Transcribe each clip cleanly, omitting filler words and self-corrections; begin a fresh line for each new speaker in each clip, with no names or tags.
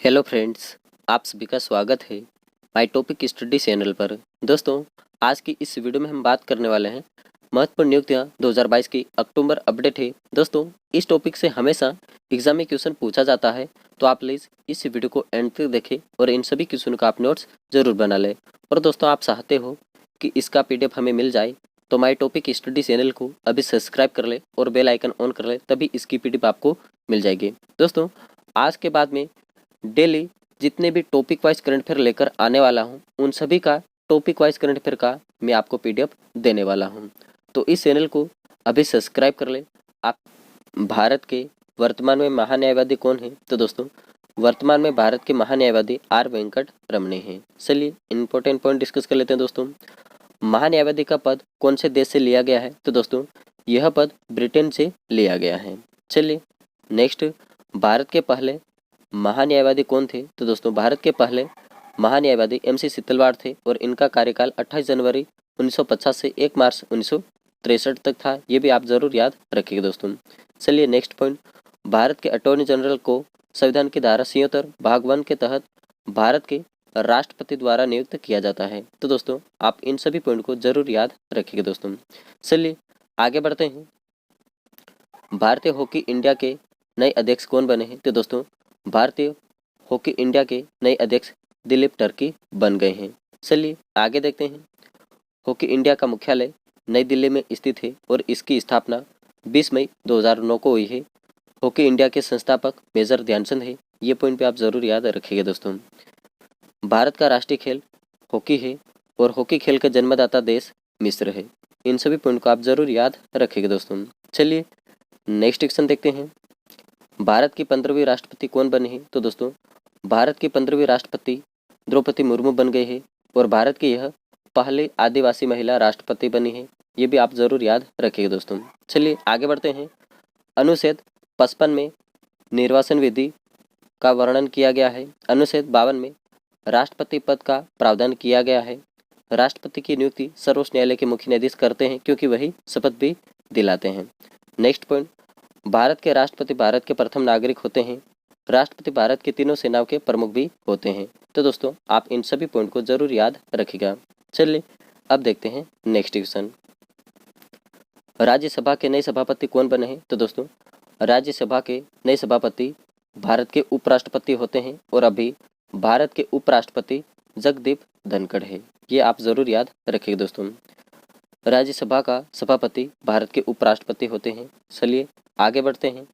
Hello friends, आप सभी का स्वागत है माय टॉपिक स्टडी चैनल पर। दोस्तों, आज की इस वीडियो में हम बात करने वाले हैं महत्वपूर्ण नियुक्तियां 2022 की अक्टूबर अपडेट है। दोस्तों, इस टॉपिक से हमेशा एग्जाम में क्वेश्चन पूछा जाता है, तो आप प्लीज़ इस वीडियो को एंड तक देखें और इन सभी क्वेश्चन का आप नोट्स जरूर बना लें। और दोस्तों, आप चाहते हो कि इसका PDF हमें मिल जाए तो माय टॉपिक स्टडी चैनल को अभी सब्सक्राइब कर ले और बेल आइकन ऑन कर ले, तभी इसकी PDF आपको मिल जाएगी। दोस्तों, आज के बाद में डेली जितने भी टॉपिक वाइज करंट अफेयर लेकर आने वाला हूँ, उन सभी का टॉपिक वाइज करंट अफेयर का मैं आपको PDF देने वाला हूँ। तो इस चैनल को अभी सब्सक्राइब कर ले। आप भारत के वर्तमान में महान्यायवादी कौन है? तो दोस्तों, वर्तमान में भारत के महान्यायवादी R वेंकट रमणे हैं। चलिए इंपॉर्टेंट पॉइंट डिस्कस कर लेते हैं। दोस्तों, महान्यायवादी का पद कौन से देश से लिया गया है? तो दोस्तों, यह पद ब्रिटेन से लिया गया है। चलिए नेक्स्ट, भारत के पहले महान्यायवादी कौन थे? तो दोस्तों, भारत के पहले महान्यायवादी MC सितलवाड़ थे और इनका कार्यकाल 28 जनवरी 1950 से 1 मार्च 1963 तक था। ये भी आप जरूर याद रखिएगा दोस्तों। चलिए नेक्स्ट पॉइंट, भारत के अटॉर्नी जनरल को संविधान की धारा 77 भाग 1 के तहत भारत के राष्ट्रपति द्वारा नियुक्त किया जाता है। तो दोस्तों, आप इन सभी पॉइंट को जरूर याद रखिएगा दोस्तों। चलिए आगे बढ़ते हैं। भारतीय हॉकी इंडिया के नए अध्यक्ष कौन बने हैं? तो दोस्तों, भारतीय हॉकी इंडिया के नए अध्यक्ष दिलीप टर्की बन गए हैं। चलिए आगे देखते हैं। हॉकी इंडिया का मुख्यालय नई दिल्ली में स्थित है और इसकी स्थापना 20 मई 2009 को हुई है। हॉकी इंडिया के संस्थापक मेजर ध्यानचंद है। ये पॉइंट पे आप जरूर याद रखिएगा दोस्तों। भारत का राष्ट्रीय खेल हॉकी है और हॉकी खेल का जन्मदाता देश मिस्र है। इन सभी पॉइंट को आप जरूर याद रखिएगा दोस्तों। चलिए नेक्स्ट क्वेश्चन देखते हैं। भारत की 15वीं राष्ट्रपति कौन बने हैं? तो दोस्तों, भारत की 15वीं राष्ट्रपति द्रौपदी मुर्मू बन गई है और भारत की यह पहली आदिवासी महिला राष्ट्रपति बनी है। ये भी आप जरूर याद रखिएगा दोस्तों। चलिए आगे बढ़ते हैं। अनुच्छेद 55 में निर्वाचन विधि का वर्णन किया गया है। अनुच्छेद 52 में राष्ट्रपति पद का प्रावधान किया गया है। राष्ट्रपति की नियुक्ति सर्वोच्च न्यायालय के मुख्य न्यायाधीश करते हैं, क्योंकि वही शपथ भी दिलाते हैं। नेक्स्ट पॉइंट, भारत के राष्ट्रपति भारत के प्रथम नागरिक होते हैं। राष्ट्रपति भारत की तीनों सेनाओं के प्रमुख भी होते हैं। तो दोस्तों, आप इन सभी पॉइंट को जरूर याद रखिएगा। चलिए अब देखते हैं नेक्स्ट क्वेश्चन। राज्यसभा के नए सभापति कौन बने हैं? तो दोस्तों, राज्यसभा के नए सभापति भारत के उपराष्ट्रपति होते हैं और अभी भारत के उपराष्ट्रपति जगदीप धनखड़ है। ये आप जरूर याद रखिएगा दोस्तों। राज्यसभा का सभापति भारत के उपराष्ट्रपति होते हैं। चलिए आगे बढ़ते हैं।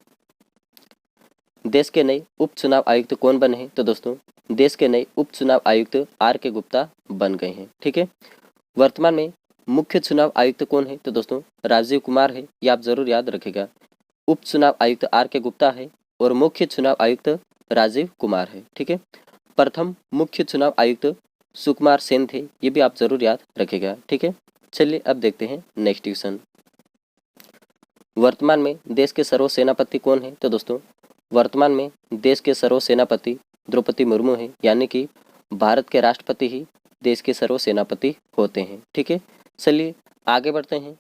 देश के नए उप चुनाव आयुक्त कौन बने हैं? तो दोस्तों, देश के नए उप चुनाव आयुक्त RK गुप्ता बन गए हैं। ठीक है। वर्तमान में मुख्य चुनाव आयुक्त कौन है? तो दोस्तों, राजीव कुमार है। ये आप जरूर याद रखिएगा। उप चुनाव आयुक्त RK गुप्ता है और मुख्य चुनाव आयुक्त राजीव कुमार है। ठीक है। प्रथम मुख्य चुनाव आयुक्त सुकुमार सेन थे। ये भी आप जरूर याद रखिएगा। ठीक है। चलिए अब देखते हैं नेक्स्ट क्वेश्चन। वर्तमान में देश के सर्व सेनापति कौन है? तो दोस्तों, वर्तमान में देश के सर्व सेनापति द्रौपदी मुर्मू है, यानी कि भारत के राष्ट्रपति ही देश के सर्व सेनापति होते हैं। ठीक है। चलिए आगे बढ़ते हैं।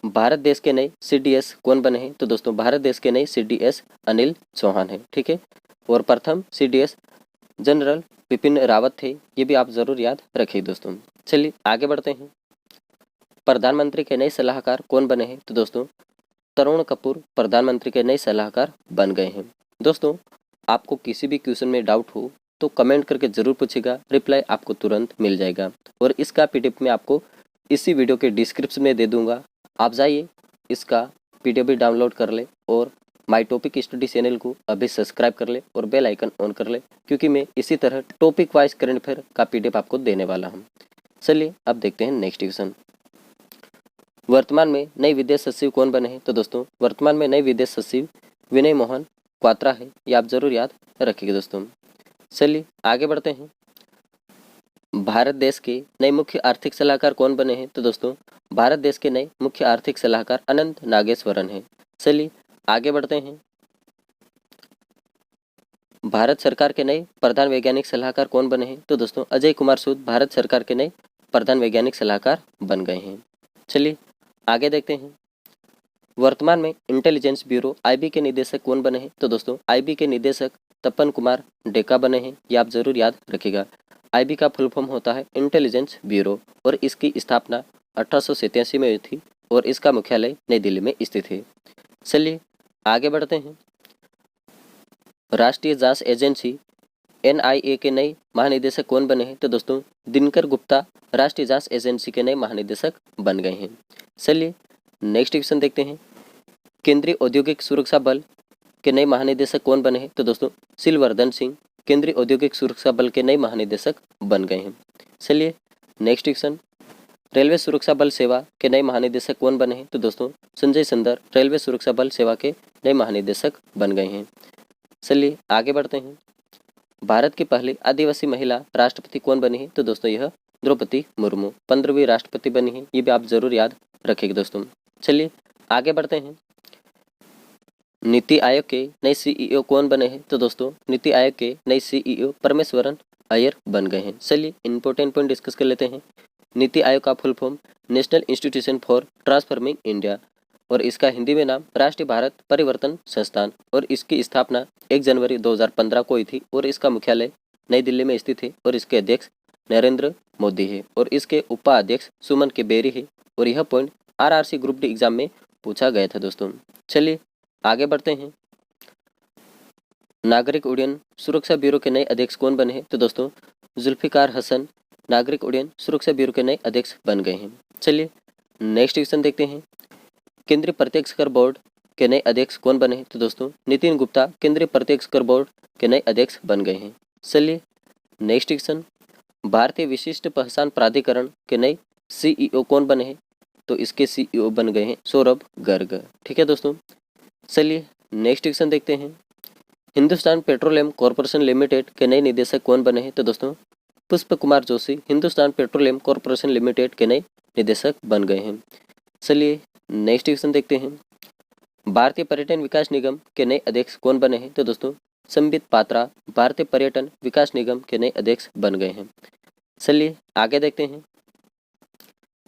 भारत देश के नए CDS कौन बने हैं? तो दोस्तों, भारत देश के नए CDS अनिल चौहान है। ठीक है। और प्रथम CDS जनरल बिपिन रावत थे। ये भी आप जरूर याद रखिए दोस्तों। चलिए आगे बढ़ते हैं। प्रधानमंत्री के नए सलाहकार कौन बने हैं? तो दोस्तों, तरुण कपूर प्रधानमंत्री के नए सलाहकार बन गए हैं। दोस्तों, आपको किसी भी क्वेश्चन में डाउट हो तो कमेंट करके जरूर पूछिएगा, रिप्लाई आपको तुरंत मिल जाएगा। और इसका PDF मैं आपको इसी वीडियो के डिस्क्रिप्शन में दे दूंगा। आप जाइए इसका PDF भी डाउनलोड कर ले और माय टॉपिक स्टडी चैनल को अभी सब्सक्राइब कर ले और बेल आइकन ऑन कर ले, क्योंकि मैं इसी तरह टॉपिक वाइज करंट अफेयर का PDF आपको देने वाला हूँ। चलिए अब देखते हैं नेक्स्ट क्वेश्चन। वर्तमान में नए विदेश सचिव कौन बने हैं? तो दोस्तों, वर्तमान में नए विदेश सचिव विनय मोहन क्वात्रा है। ये आप जरूर याद रखिएगा दोस्तों। चलिए आगे बढ़ते हैं। भारत देश के नए मुख्य आर्थिक सलाहकार कौन बने हैं? तो दोस्तों, भारत देश के नए मुख्य आर्थिक सलाहकार अनंत नागेश्वरन है। चलिए आगे बढ़ते हैं। भारत सरकार के नए प्रधान वैज्ञानिक सलाहकार कौन बने हैं? तो दोस्तों, अजय कुमार सूद भारत सरकार के नए प्रधान वैज्ञानिक सलाहकार बन गए हैं। चलिए आगे देखते हैं। वर्तमान में इंटेलिजेंस ब्यूरो IB के निदेशक कौन बने हैं? तो दोस्तों, IB के निदेशक तपन कुमार डेका बने हैं, ये आप जरूर याद रखिएगा। आईबी का फुल फॉर्म होता है इंटेलिजेंस ब्यूरो और इसकी स्थापना 1887 में हुई थी और इसका मुख्यालय नई दिल्ली में स्थित है। चलिए आगे बढ़ते हैं। राष्ट्रीय जांच एजेंसी NIA के नए महानिदेशक कौन बने हैं? तो दोस्तों दिनकर गुप्ता राष्ट्रीय जांच एजेंसी के नए महानिदेशक बन गए हैं। चलिए नेक्स्ट क्वेश्चन देखते हैं। केंद्रीय औद्योगिक सुरक्षा बल के नए महानिदेशक कौन बने हैं? तो दोस्तों सिलवर्धन सिंह केंद्रीय औद्योगिक सुरक्षा बल के नए महानिदेशक बन गए हैं। चलिए नेक्स्ट क्वेश्चन। रेलवे सुरक्षा बल सेवा के नए महानिदेशक कौन बने हैं? तो दोस्तों संजय सुंदर रेलवे सुरक्षा बल सेवा के नए महानिदेशक बन गए हैं। चलिए आगे बढ़ते हैं। भारत की पहली आदिवासी महिला राष्ट्रपति कौन बनी है? तो दोस्तों यह द्रौपदी मुर्मू 15वीं राष्ट्रपति बनी है, ये भी आप जरूर याद रखिएगा दोस्तों। चलिए आगे बढ़ते हैं। नीति आयोग के नए CEO कौन बने हैं? तो दोस्तों नीति आयोग के नए CEO परमेश्वरन अय्यर बन गए हैं। चलिए इंपॉर्टेंट पॉइंट डिस्कस कर लेते हैं। नीति आयोग का full form national institution for transforming India और इसका हिंदी में नाम राष्ट्रीय भारत परिवर्तन संस्थान और इसकी स्थापना 1 जनवरी 2015 को हुई थी और इसका मुख्यालय नई दिल्ली में स्थित है और इसके अध्यक्ष नरेंद्र मोदी है और इसके उपाध्यक्ष सुमन के बेरी है और यह point RRC group D exam में पूछा गया था दोस्तों। चलिए आगे बढ़ते हैं। नागरिक उड्डयन सुरक्षा ब्यूरो के नए अध्यक्ष कौन बने हैं? तो दोस्तों जुल्फिकार हसन नागरिक उड्डयन सुरक्षा ब्यूरो के नए अध्यक्ष बन गए हैं। चलिए नेक्स्ट क्वेश्चन देखते हैं। केंद्रीय प्रत्यक्ष कर बोर्ड के नए अध्यक्ष कौन बने हैं? तो दोस्तों नितिन गुप्ता केंद्रीय प्रत्यक्ष कर बोर्ड के नए अध्यक्ष बन गए हैं। चलिए नेक्स्ट क्वेश्चन। भारतीय विशिष्ट पहचान प्राधिकरण के नए CEO कौन बने हैं? तो इसके CEO बन गए हैं सौरभ गर्ग। ठीक है दोस्तों। चलिए नेक्स्ट क्वेश्चन देखते हैं। हिंदुस्तान पेट्रोलियम कॉर्पोरेशन लिमिटेड के नए निदेशक कौन बने हैं? तो दोस्तों पुष्प Kumar Joshi Hindustan petroleum corporation limited के नए निदेशक बन गए हैं। चलिए नेक्स्ट क्वेश्चन देखते हैं। भारतीय पर्यटन विकास निगम के नए अध्यक्ष कौन बने हैं? तो दोस्तों संबित पात्रा भारतीय पर्यटन विकास निगम के नए अध्यक्ष बन गए हैं। चलिए आगे देखते हैं।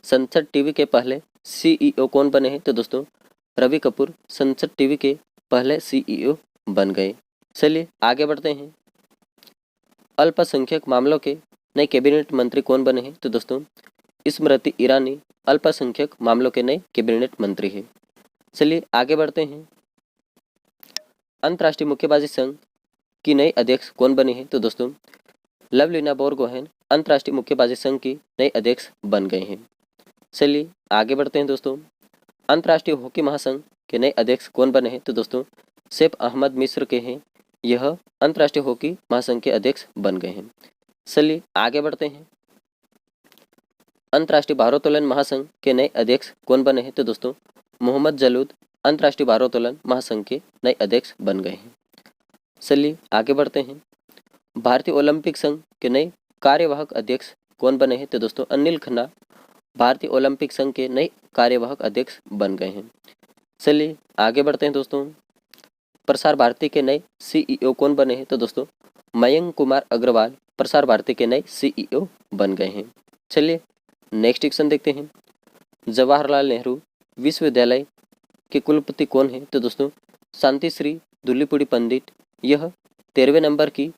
संसद टीवी के पहले CEO कौन बने हैं? तो दोस्तों रवि कपूर संसद टीवी के पहले CEO बन गए। चलिए आगे बढ़ते हैं। अल्पसंख्यक मामलों के नए कैबिनेट मंत्री कौन बने हैं? तो दोस्तों स्मृति ईरानी अल्पसंख्यक मामलों के नए कैबिनेट मंत्री है। चलिए आगे बढ़ते हैं। अंतर्राष्ट्रीय मुक्केबाजी संघ की नई अध्यक्ष कौन बनी है? तो दोस्तों लवलीना बोरगोहेन अंतर्राष्ट्रीय मुक्केबाजी संघ की नए अध्यक्ष बन गए हैं। चलिए आगे बढ़ते हैं दोस्तों। अंतर्राष्ट्रीय हॉकी महासंघ के नए अध्यक्ष कौन बने हैं? तो दोस्तों सैफ अहमद मिस्र के हैं, यह अंतर्राष्ट्रीय हॉकी महासंघ के अध्यक्ष बन गए हैं। चलिए आगे बढ़ते हैं। अंतर्राष्ट्रीय भारोत्तोलन महासंघ के नए अध्यक्ष कौन बने हैं? तो दोस्तों मोहम्मद जलूद अंतर्राष्ट्रीय भारोत्तोलन महासंघ के नए अध्यक्ष बन गए हैं। चलिए आगे बढ़ते हैं। भारतीय ओलंपिक संघ के नए कार्यवाहक अध्यक्ष कौन बने हैं? तो दोस्तों अनिल खन्ना भारतीय ओलंपिक संघ के नए कार्यवाहक अध्यक्ष बन गए हैं। चलिए आगे बढ़ते हैं दोस्तों। प्रसार भारती के नए CEO कौन बने हैं? तो दोस्तों मयंक कुमार अग्रवाल प्रसार भारती के नए CEO बन गए हैं। चलिए नेक्स्ट क्वेश्चन देखते हैं। जवाहरलाल नेहरू विश्वविद्यालय के कुलपति कौन है? तो दोस्तों शांति श्री दुल्लीपुड़ी पंडित, यह 13वें नंबर की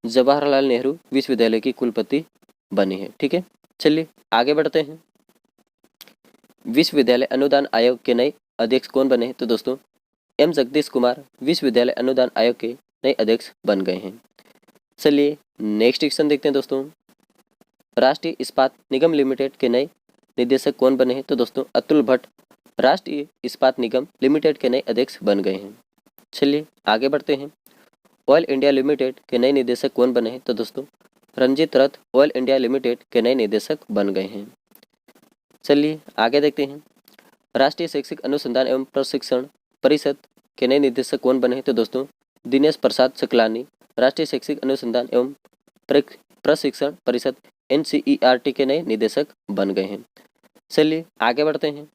जवाहरलाल नेहरू विश्वविद्यालय की कुलपति बनी है। ठीक है। चलिए आगे बढ़ते हैं। विश्वविद्यालय अनुदान आयोग के नए अध्यक्ष कौन बने हैं? तो दोस्तों M जगदीश कुमार विश्वविद्यालय अनुदान आयोग के नए अध्यक्ष बन गए हैं। चलिए नेक्स्ट क्वेश्चन देखते हैं दोस्तों। राष्ट्रीय इस्पात निगम लिमिटेड के नए निदेशक कौन बने हैं? तो दोस्तों अतुल भट्ट राष्ट्रीय इस्पात निगम लिमिटेड के नए अध्यक्ष बन गए हैं। चलिए आगे बढ़ते हैं। ऑयल इंडिया लिमिटेड के नए निदेशक कौन बने हैं? तो दोस्तों रंजीत रथ ऑयल इंडिया लिमिटेड के नए निदेशक बन गए हैं। चलिए आगे देखते हैं। राष्ट्रीय शैक्षिक अनुसंधान एवं प्रशिक्षण परिषद के नए निदेशक कौन बने हैं? तो दोस्तों दिनेश प्रसाद सकलानी राष्ट्रीय शैक्षिक अनुसंधान एवं प्रशिक्षण परिषद NCERT के नए निदेशक बन गए हैं। चलिए आगे बढ़ते हैं।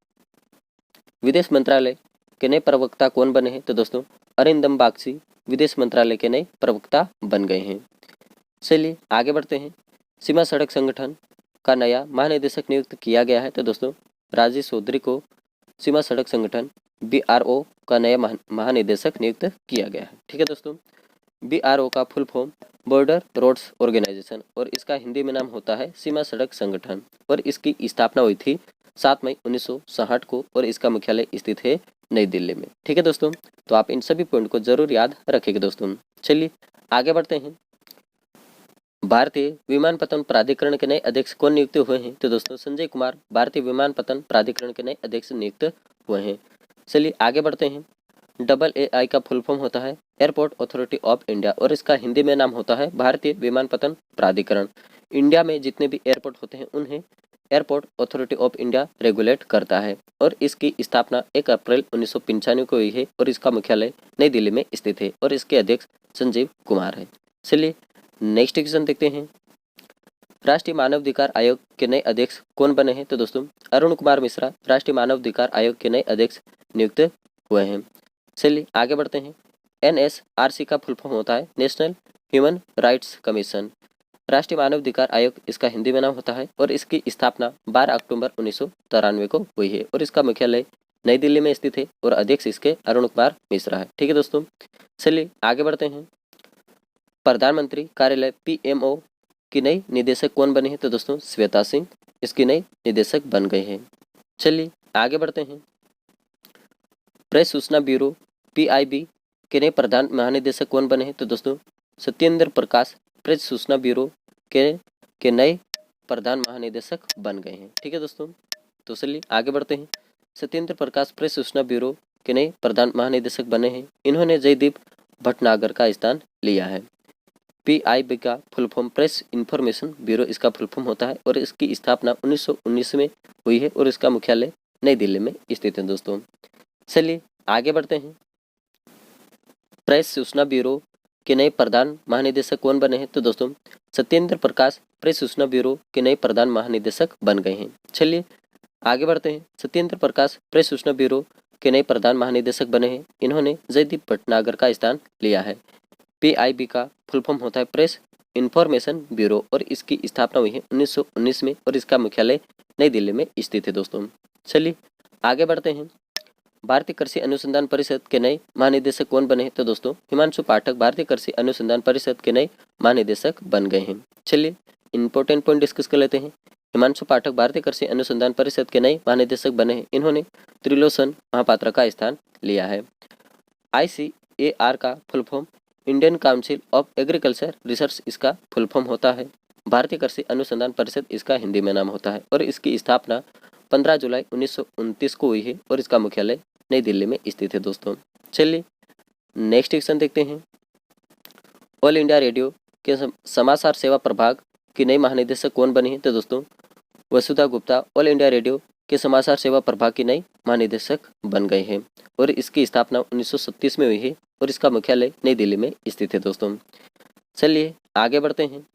विदेश मंत्रालय के नए प्रवक्ता कौन बने हैं? तो दोस्तों अरिंदम बागची विदेश मंत्रालय के नए प्रवक्ता बन गए हैं। चलिए आगे बढ़ते हैं। सीमा सड़क संगठन का नया महानिदेशक नियुक्त किया गया है। तो दोस्तों राजेश चौधरी को सीमा सड़क संगठन BRO का नया महानिदेशक नियुक्त किया गया है। ठीक है दोस्तों। BRO का full form border roads organisation और इसका हिंदी में नाम होता है सीमा सड़क संगठन और इसकी स्थापना हुई थी 7 मई 1960 को और इसका मुख्यालय स्थित है नई दिल्ली में। ठीक है दोस्तों, तो आप इन सभी पॉइंट को जरूर याद रखिएगा दोस्तों। चलिए आगे बढ़ते हैं। भारतीय विमानपत्तन प्राधिकरण के नए अध्यक्ष कौन नियुक्त हुए हैं? तो दोस्तों संजय कुमार भारतीय विमानपत्तन प्राधिकरण के नए अध्यक्ष नियुक्त हुए हैं। चलिए आगे बढ़ते हैं। AAI का फुल फॉर्म होता है एयरपोर्ट अथॉरिटी ऑफ इंडिया और इसका हिंदी में नाम होता है भारतीय विमानपत्तन प्राधिकरण। इंडिया में जितने भी एयरपोर्ट होते हैं उन्हें airport authority of India regulate करता है और इसकी स्थापना 1 अप्रैल 1995 को हुई है और इसका मुख्यालय नई दिल्ली में स्थित है और इसके अध्यक्ष संजीव कुमार है। चलिए नेक्स्ट क्वेश्चन देखते हैं। राष्ट्रीय मानवाधिकार आयोग के नए अध्यक्ष कौन बने हैं? तो दोस्तों अरुण कुमार मिश्रा राष्ट्रीय मानवाधिकार आयोग के नए अध्यक्ष नियुक्त हुए हैं। चलिए आगे बढ़ते हैं। NSRC का फुल फॉर्म होता है नेशनल ह्यूमन राइट्स कमीशन। राष्ट्रीय मानवाधिकार आयोग इसका हिंदी में नाम होता है और इसकी स्थापना 12 अक्टूबर 1993 को हुई है और इसका मुख्यालय नई दिल्ली में स्थित है और अध्यक्ष इसके अरुण कुमार मिश्रा है। ठीक है दोस्तों, चलिए आगे बढ़ते हैं। प्रधानमंत्री कार्यालय PMO की नई निदेशक कौन बने हैं? तो दोस्तों श्वेता सिंह इसकी नई निदेशक बन गए हैं। चलिए आगे बढ़ते हैं। प्रेस सूचना ब्यूरो PIB के नए प्रधान महानिदेशक कौन बने हैं? तो दोस्तों सत्येंद्र प्रकाश प्रेस सूचना ब्यूरो के नए प्रधान महानिदेशक बन गए हैं। ठीक है दोस्तों, तो चलिए आगे बढ़ते हैं। सत्येंद्र प्रकाश प्रेस सूचना ब्यूरो के नए प्रधान महानिदेशक बने हैं। इन्होंने जयदीप भटनागर का स्थान लिया है। PIB का full form press information bureau इसका फुल फॉर्म होता है और इसकी स्थापना 1919 में हुई है और इसका मुख्यालय नई दिल्ली में स्थित है दोस्तों। चलिए आगे बढ़ते हैं। प्रेस सूचना ब्यूरो के नए प्रधान महानिदेशक कौन बने हैं? तो दोस्तों सत्येंद्र प्रकाश प्रेस सूचना ब्यूरो के नए प्रधान महानिदेशक बन गए हैं। चलिए आगे बढ़ते हैं। सत्येंद्र प्रकाश प्रेस सूचना ब्यूरो के नए प्रधान महानिदेशक बने हैं। इन्होंने जयदीप भटनागर का स्थान लिया है। PIB का फुल फॉर्म होता है प्रेस इंफॉर्मेशन ब्यूरो और इसकी स्थापना हुई है 1919 में और इसका मुख्यालय नई दिल्ली में स्थित है दोस्तों। चलिए आगे बढ़ते हैं। भारतीय कृषि अनुसंधान परिषद के नए महानिदेशक कौन बने हैं? तो दोस्तों हिमांशु पाठक भारतीय कृषि अनुसंधान परिषद के नए महानिदेशक बन गए हैं। चलिए इंपॉर्टेंट पॉइंट डिस्कस कर लेते हैं। हिमांशु पाठक भारतीय कृषि अनुसंधान परिषद के नए महानिदेशक बने हैं। इन्होंने त्रिलोचन महापात्रा का स्थान लिया है। ICAR का full form Indian council of agriculture research इसका फुल फॉर्म होता है। भारतीय कृषि अनुसंधान परिषद इसका हिंदी में नाम होता है और इसकी स्थापना 15 जुलाई 1929 को हुई है और इसका मुख्यालय नई दिल्ली में स्थित है दोस्तों। चलिए नेक्स्ट क्वेश्चन देखते हैं। ऑल इंडिया रेडियो के समाचार सेवा प्रभाग की नई महानिदेशक कौन बनी है? तो दोस्तों वसुधा गुप्ता ऑल इंडिया रेडियो के समाचार सेवा प्रभाग की नई महानिदेशक बन गए हैं और इसकी स्थापना 1937 में हुई है और इसका मुख्यालय नई दिल्ली में स्थित है दोस्तों। चलिए आगे बढ़ते हैं।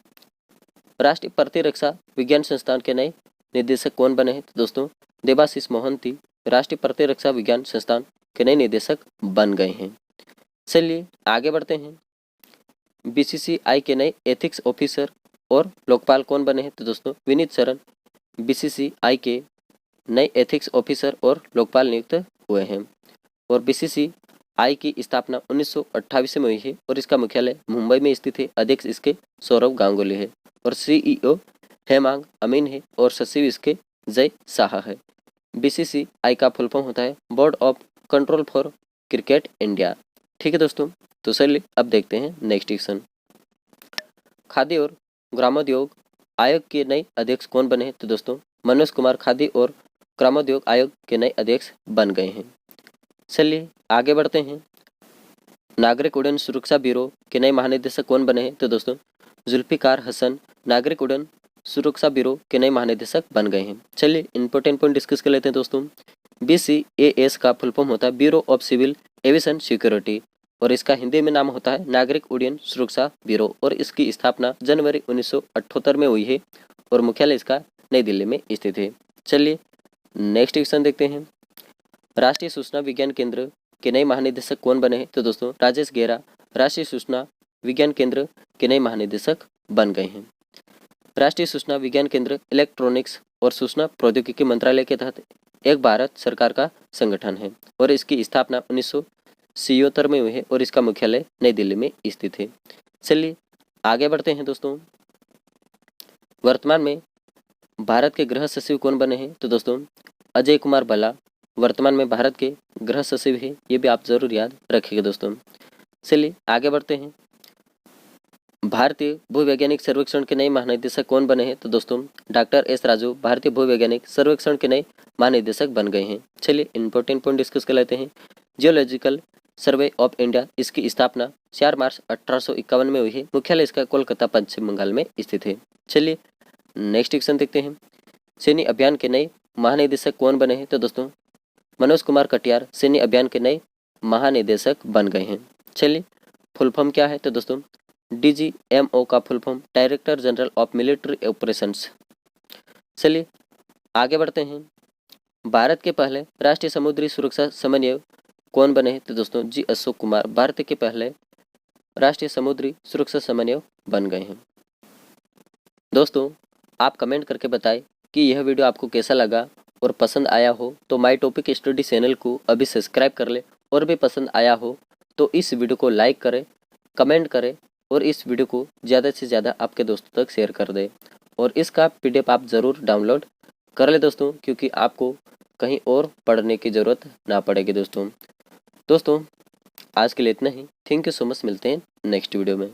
राष्ट्रीय प्रतिरक्षा विज्ञान संस्थान के नए निदेशक कौन बने हैं? तो दोस्तों देबाशीष मोहंती राष्ट्रीय प्रतिरक्षा विज्ञान संस्थान के नए निदेशक बन गए हैं। चलिए आगे बढ़ते हैं। BCCI के नए एथिक्स ऑफिसर और लोकपाल कौन बने हैं? तो दोस्तों विनीत शरण BCCI के नए एथिक्स ऑफिसर और लोकपाल नियुक्त हुए हैं और BCCI की स्थापना 1928 में हुई है और इसका मुख्यालय मुंबई में स्थित है। अध्यक्ष इसके सौरभ गांगुली है और CEO हेमांग अमीन है और सचिव इसके जय शाह है। BCCI का फुल फॉर्म होता है board of control for cricket India. ठीक है दोस्तों, तो चलिए अब देखते हैं नेक्स्ट क्वेश्चन। खादी और ग्रामोद्योग आयोग के नए अध्यक्ष कौन बने हैं? तो दोस्तों मनोज कुमार खादी और ग्रामोद्योग आयोग के नए अध्यक्ष बन गए हैं। चलिए आगे बढ़ते हैं। नागरिक उड्डयन सुरक्षा ब्यूरो के नए महानिदेशक कौन बने हैं? तो दोस्तों जुल्फिकार हसन नागरिक उड्डयन सुरक्षा ब्यूरो के नए महानिदेशक बन गए हैं। चलिए इंपॉर्टेंट पॉइंट डिस्कस कर लेते हैं दोस्तों। BCAS का फुल फॉर्म होता है bureau of civil aviation security और इसका हिंदी में नाम होता है नागरिक उड्डयन सुरक्षा ब्यूरो और इसकी स्थापना जनवरी 1978 में हुई है और मुख्यालय इसका नई दिल्ली में स्थित है। चलिए नेक्स्ट क्वेश्चन देखते हैं। राष्ट्रीय सूचना विज्ञान केंद्र के नए महानिदेशक कौन बने हैं? तो दोस्तों राजेश गेरा राष्ट्रीय सूचना विज्ञान केंद्र के नए महानिदेशक बन गए हैं। राष्ट्रीय सूचना विज्ञान केंद्र इलेक्ट्रॉनिक्स और सूचना प्रौद्योगिकी मंत्रालय के तहत एक भारत सरकार का संगठन है और इसकी स्थापना सियोतर में हुई है और इसका मुख्यालय नई दिल्ली में स्थित है। चलिए आगे बढ़ते हैं दोस्तों। वर्तमान में भारत के गृह सचिव कौन बने हैं? तो दोस्तों अजय कुमार भल्ला वर्तमान में भारत के गृह सचिव है, ये भी आप जरूर याद रखिएगा दोस्तों। चलिए आगे बढ़ते हैं। भारतीय भूवैज्ञानिक सर्वेक्षण के नए महानिदेशक कौन बने हैं? तो दोस्तों डॉक्टर एस राजू भारतीय भूवैज्ञानिक सर्वेक्षण के नए महानिदेशक बन गए हैं। चलिए इंपॉर्टेंट पॉइंट डिस्कस कर लेते हैं। जियोलॉजिकल सर्वे ऑफ इंडिया, इसकी स्थापना 4 मार्च 1851 में हुई है। मुख्यालय इसका कोलकाता पश्चिम बंगाल में स्थित है। चलिए नेक्स्ट क्वेश्चन देखते हैं। सैन्य अभियान के नए महानिदेशक कौन बने हैं? तो दोस्तों मनोज कुमार कटियार सैन्य अभियान के नए महानिदेशक बन गए हैं। चलिए फुल फॉर्म क्या है? तो दोस्तों DGMO का full form director general of military operations. चलिए आगे बढ़ते हैं। भारत के पहले राष्ट्रीय समुद्री सुरक्षा समन्वयक कौन बने हैं? तो दोस्तों जी अशोक कुमार भारत के पहले राष्ट्रीय समुद्री सुरक्षा समन्वयक बन गए हैं। दोस्तों आप कमेंट करके बताएं कि यह वीडियो आपको कैसा लगा और पसंद आया हो तो माय टॉपिक स्टडी चैनल को अभी सब्सक्राइब कर ले, और भी पसंद आया हो तो इस वीडियो को लाइक करें, कमेंट करें और इस वीडियो को ज़्यादा से ज़्यादा आपके दोस्तों तक शेयर कर दें। और इसका PDF आप ज़रूर डाउनलोड कर ले दोस्तों, क्योंकि आपको कहीं और पढ़ने की ज़रूरत ना पड़ेगी दोस्तों। आज के लिए इतना ही। थैंक यू सो मच, मिलते हैं नेक्स्ट वीडियो में।